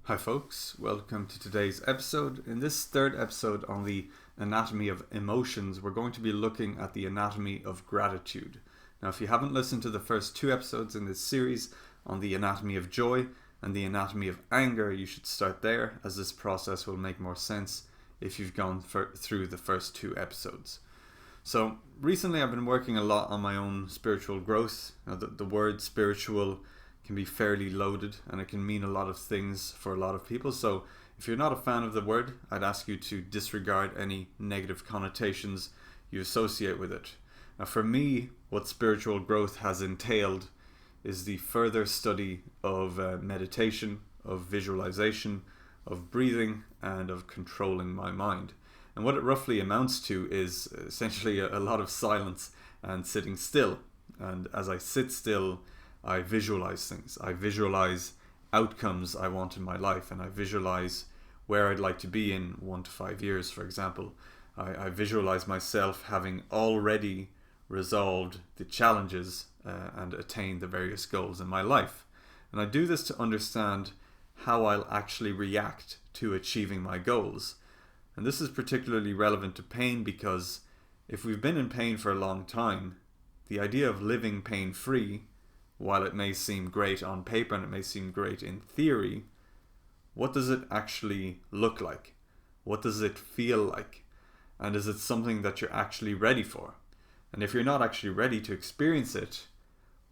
Hi folks, welcome to today's episode. In this third episode on the anatomy of emotions, we're going to be looking at the anatomy of gratitude. Now, if you haven't listened to the first two episodes in this series on the anatomy of joy and the anatomy of anger, you should start there, as this process will make more sense if you've gone through the first two episodes. So recently I've been working a lot on my own spiritual growth. Now, the word spiritual can be fairly loaded and it can mean a lot of things for a lot of people. So if you're not a fan of the word, I'd ask you to disregard any negative connotations you associate with it. Now, for me, what spiritual growth has entailed is the further study of meditation, of visualization, of breathing, and of controlling my mind. And what it roughly amounts to is essentially a lot of silence and sitting still. And as I sit still, I visualize things. I visualize outcomes I want in my life, and I visualize where I'd like to be in 1 to 5 years, for example. I visualize myself having already resolved the challenges and attained the various goals in my life. And I do this to understand how I'll actually react to achieving my goals. And this is particularly relevant to pain because if we've been in pain for a long time, the idea of living pain-free, while it may seem great on paper and it may seem great in theory, what does it actually look like? What does it feel like? And is it something that you're actually ready for? And if you're not actually ready to experience it,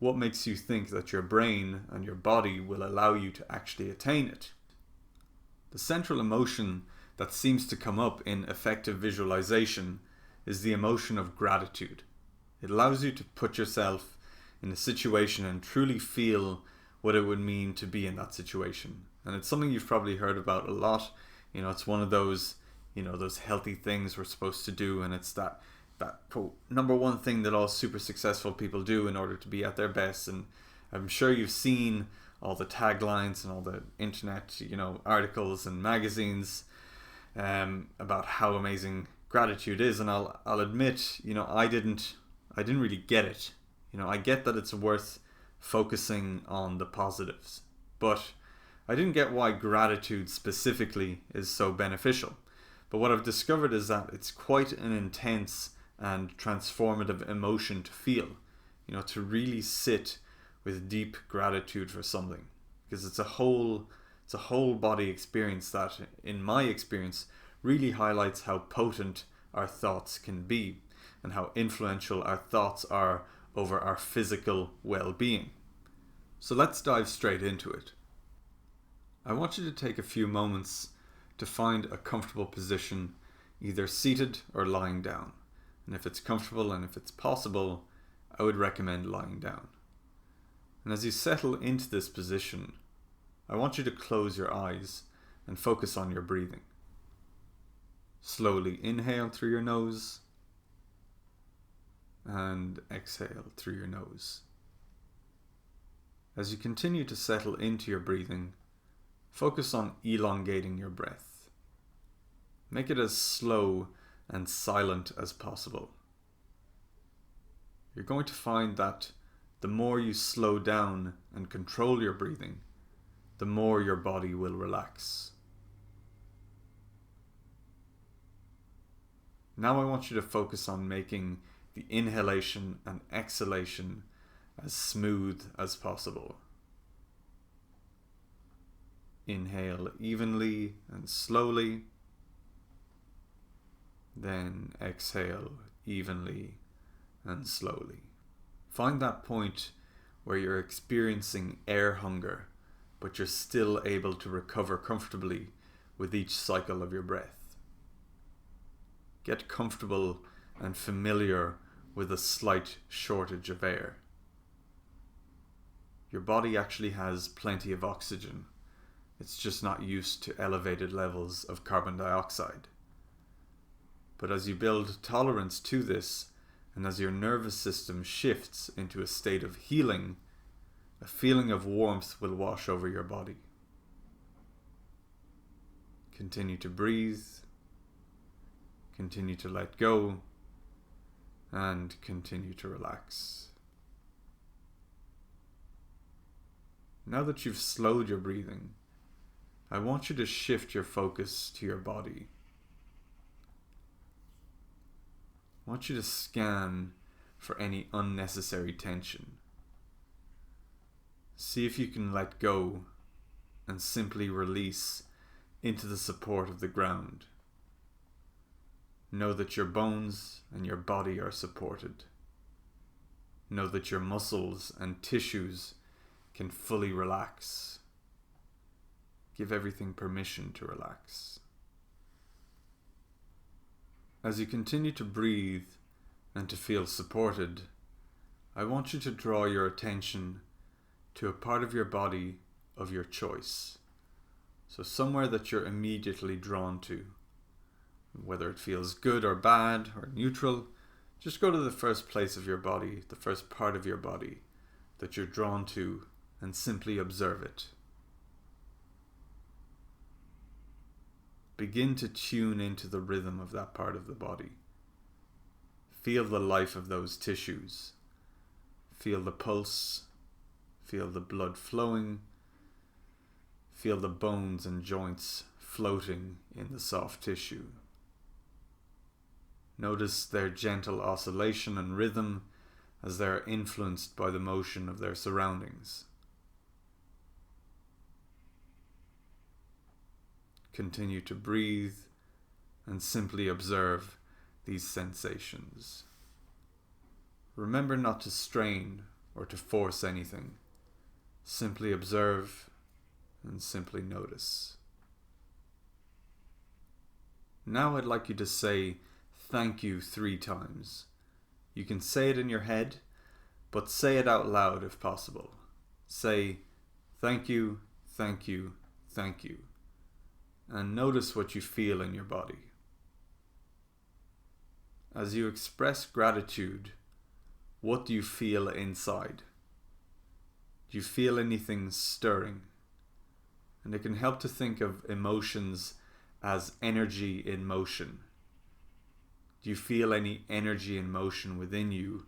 what makes you think that your brain and your body will allow you to actually attain it? The central emotion that seems to come up in effective visualization is the emotion of gratitude. It allows you to put yourself in a situation and truly feel what it would mean to be in that situation. And it's something you've probably heard about a lot. It's one of those, those healthy things we're supposed to do, and it's that quote, number one thing that all super successful people do in order to be at their best. And I'm sure you've seen all the taglines and all the internet, articles and magazines about how amazing gratitude is. And I'll admit, I didn't really get it. I get that it's worth focusing on the positives, but I didn't get why gratitude specifically is so beneficial. But what I've discovered is that it's quite an intense and transformative emotion to feel, to really sit with deep gratitude for something, because it's a whole body experience that, in my experience, really highlights how potent our thoughts can be and how influential our thoughts are over our physical well-being. So let's dive straight into it. I want you to take a few moments to find a comfortable position, either seated or lying down. And if it's comfortable and if it's possible, I would recommend lying down. And as you settle into this position, I want you to close your eyes and focus on your breathing. Slowly inhale through your nose and exhale through your nose. As you continue to settle into your breathing, focus on elongating your breath. Make it as slow and silent as possible. You're going to find that the more you slow down and control your breathing, the more your body will relax. Now I want you to focus on making the inhalation and exhalation as smooth as possible. Inhale evenly and slowly, then exhale evenly and slowly. Find that point where you're experiencing air hunger, but you're still able to recover comfortably with each cycle of your breath. Get comfortable and familiar with a slight shortage of air. Your body actually has plenty of oxygen. It's just not used to elevated levels of carbon dioxide. But as you build tolerance to this, and as your nervous system shifts into a state of healing, a feeling of warmth will wash over your body. Continue to breathe, continue to let go, and continue to relax. Now that you've slowed your breathing, I want you to shift your focus to your body. I want you to scan for any unnecessary tension. See if you can let go and simply release into the support of the ground. Know that your bones and your body are supported. Know that your muscles and tissues can fully relax. Give everything permission to relax. As you continue to breathe and to feel supported, I want you to draw your attention to a part of your body of your choice. So somewhere that you're immediately drawn to. Whether it feels good or bad or neutral, just go to the first place of your body, the first part of your body that you're drawn to, and simply observe it. Begin to tune into the rhythm of that part of the body. Feel the life of those tissues. Feel the pulse. Feel the blood flowing. Feel the bones and joints floating in the soft tissue. Notice their gentle oscillation and rhythm as they are influenced by the motion of their surroundings. Continue to breathe and simply observe these sensations. Remember not to strain or to force anything. Simply observe and simply notice. Now I'd like you to say thank you 3 times. You can say it in your head, but say it out loud if possible. Say thank you, thank you, thank you. And notice what you feel in your body. As you express gratitude, what do you feel inside? Do you feel anything stirring? And it can help to think of emotions as energy in motion. Do you feel any energy in motion within you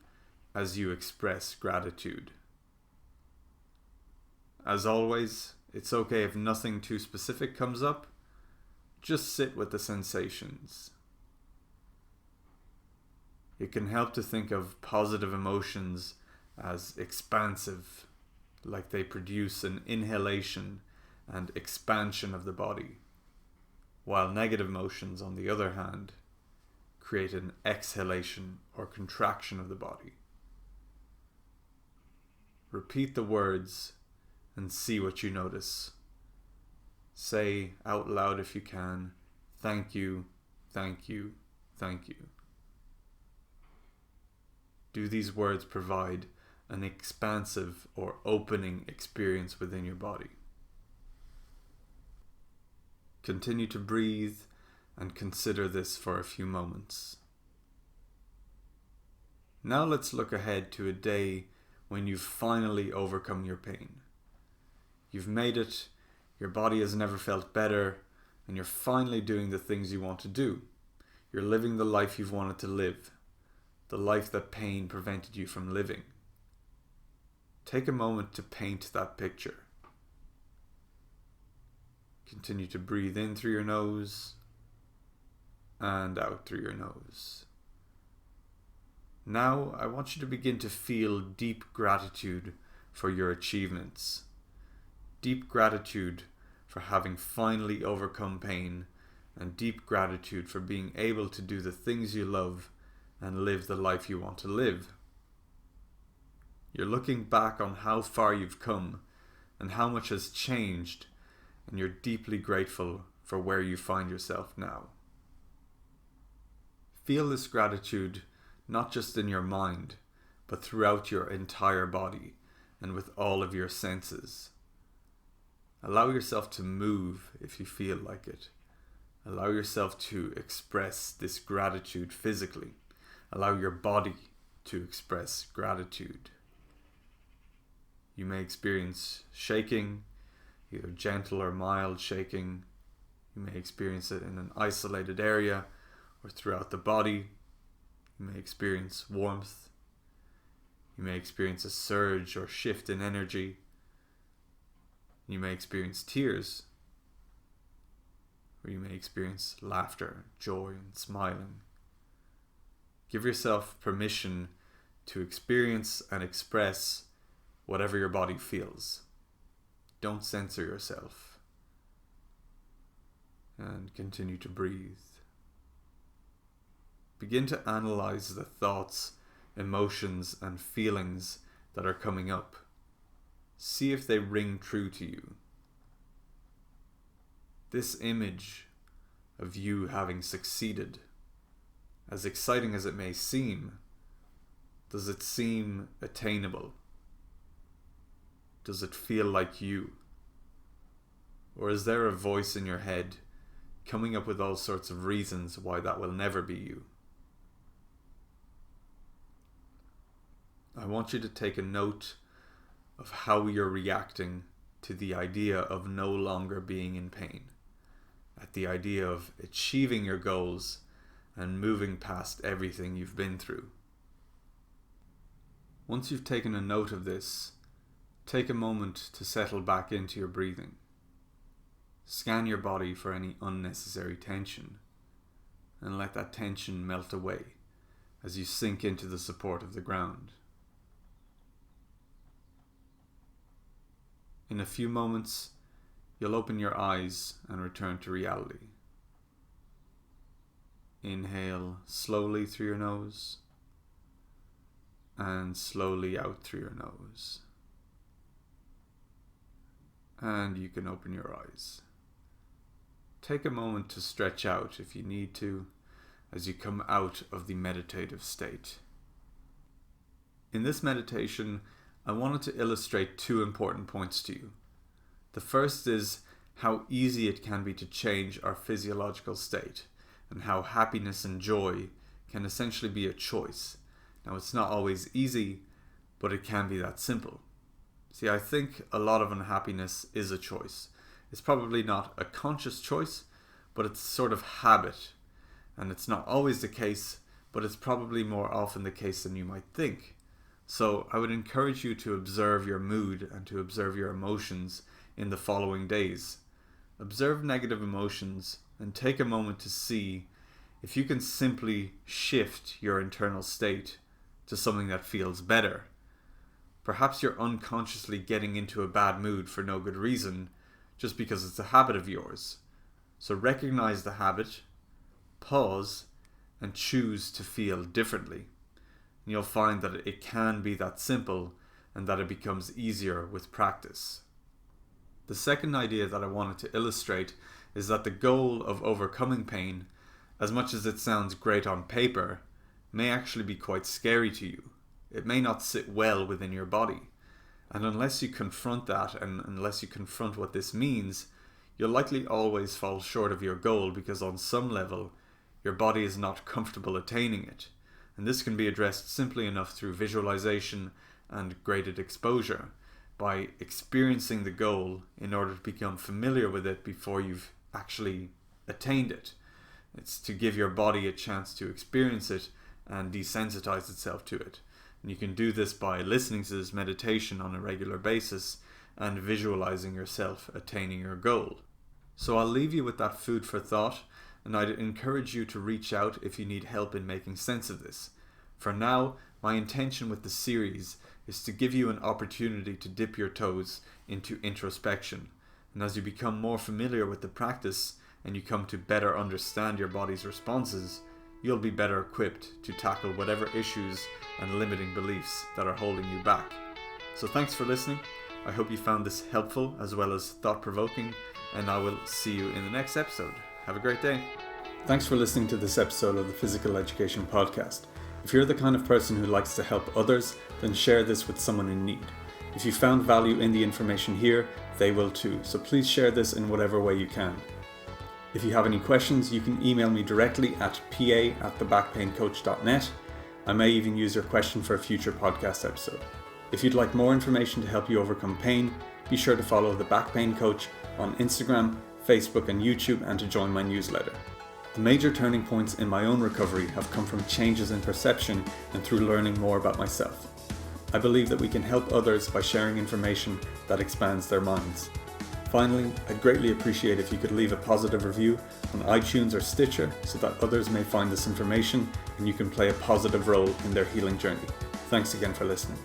as you express gratitude? As always, it's okay if nothing too specific comes up. Just sit with the sensations. It can help to think of positive emotions as expansive, like they produce an inhalation and expansion of the body, while negative emotions, on the other hand, create an exhalation or contraction of the body. Repeat the words and see what you notice. Say out loud if you can, thank you, thank you, thank you. Do these words provide an expansive or opening experience within your body? Continue to breathe and consider this for a few moments. Now let's look ahead to a day when you've finally overcome your pain. You've made it, your body has never felt better, and you're finally doing the things you want to do. You're living the life you've wanted to live, the life that pain prevented you from living. Take a moment to paint that picture. Continue to breathe in through your nose and out through your nose. Now, I want you to begin to feel deep gratitude for your achievements. Deep gratitude for having finally overcome pain, and deep gratitude for being able to do the things you love and live the life you want to live. You're looking back on how far you've come and how much has changed, and you're deeply grateful for where you find yourself now. Feel this gratitude not just in your mind, but throughout your entire body and with all of your senses. Allow yourself to move if you feel like it. Allow yourself to express this gratitude physically. Allow your body to express gratitude. You may experience shaking, either gentle or mild shaking. You may experience it in an isolated area or throughout the body. You may experience warmth. You may experience a surge or shift in energy. You may experience tears. where you may experience laughter, joy, and smiling. Give yourself permission to experience and express whatever your body feels. Don't censor yourself. And continue to breathe. Begin to analyze the thoughts, emotions, and feelings that are coming up. See if they ring true to you. This image of you having succeeded, as exciting as it may seem, does it seem attainable? Does it feel like you? Or is there a voice in your head coming up with all sorts of reasons why that will never be you? I want you to take a note of how you're reacting to the idea of no longer being in pain, at the idea of achieving your goals and moving past everything you've been through. Once you've taken a note of this, take a moment to settle back into your breathing. Scan your body for any unnecessary tension and let that tension melt away as you sink into the support of the ground. In a few moments, you'll open your eyes and return to reality. Inhale slowly through your nose and slowly out through your nose. And you can open your eyes. Take a moment to stretch out if you need to as you come out of the meditative state. In this meditation, I wanted to illustrate two important points to you. The first is how easy it can be to change our physiological state, and how happiness and joy can essentially be a choice. Now, it's not always easy, but it can be that simple. See, I think a lot of unhappiness is a choice. It's probably not a conscious choice, but it's sort of habit. And it's not always the case, but it's probably more often the case than you might think. So I would encourage you to observe your mood and to observe your emotions in the following days. Observe negative emotions and take a moment to see if you can simply shift your internal state to something that feels better. Perhaps you're unconsciously getting into a bad mood for no good reason, just because it's a habit of yours. So recognize the habit, pause, and choose to feel differently. And you'll find that it can be that simple and that it becomes easier with practice. The second idea that I wanted to illustrate is that the goal of overcoming pain, as much as it sounds great on paper, may actually be quite scary to you. It may not sit well within your body. And unless you confront that, and unless you confront what this means, you'll likely always fall short of your goal because on some level, your body is not comfortable attaining it. And this can be addressed simply enough through visualization and graded exposure, by experiencing the goal in order to become familiar with it before you've actually attained it. It's to give your body a chance to experience it and desensitize itself to it. And you can do this by listening to this meditation on a regular basis and visualizing yourself attaining your goal. So I'll leave you with that food for thought, and I'd encourage you to reach out if you need help in making sense of this. For now, my intention with the series is to give you an opportunity to dip your toes into introspection. And as you become more familiar with the practice and you come to better understand your body's responses, you'll be better equipped to tackle whatever issues and limiting beliefs that are holding you back. So thanks for listening. I hope you found this helpful as well as thought-provoking, and I will see you in the next episode. Have a great day. Thanks for listening to this episode of the Physical Education Podcast. If you're the kind of person who likes to help others, then share this with someone in need. If you found value in the information here, they will too. So please share this in whatever way you can. If you have any questions, you can email me directly at pa@thebackpaincoach.net. I may even use your question for a future podcast episode. If you'd like more information to help you overcome pain, be sure to follow The Back Pain Coach on Instagram, Facebook and YouTube, and to join my newsletter. The major turning points in my own recovery have come from changes in perception and through learning more about myself. I believe that we can help others by sharing information that expands their minds. Finally, I'd greatly appreciate if you could leave a positive review on iTunes or Stitcher so that others may find this information and you can play a positive role in their healing journey. Thanks again for listening.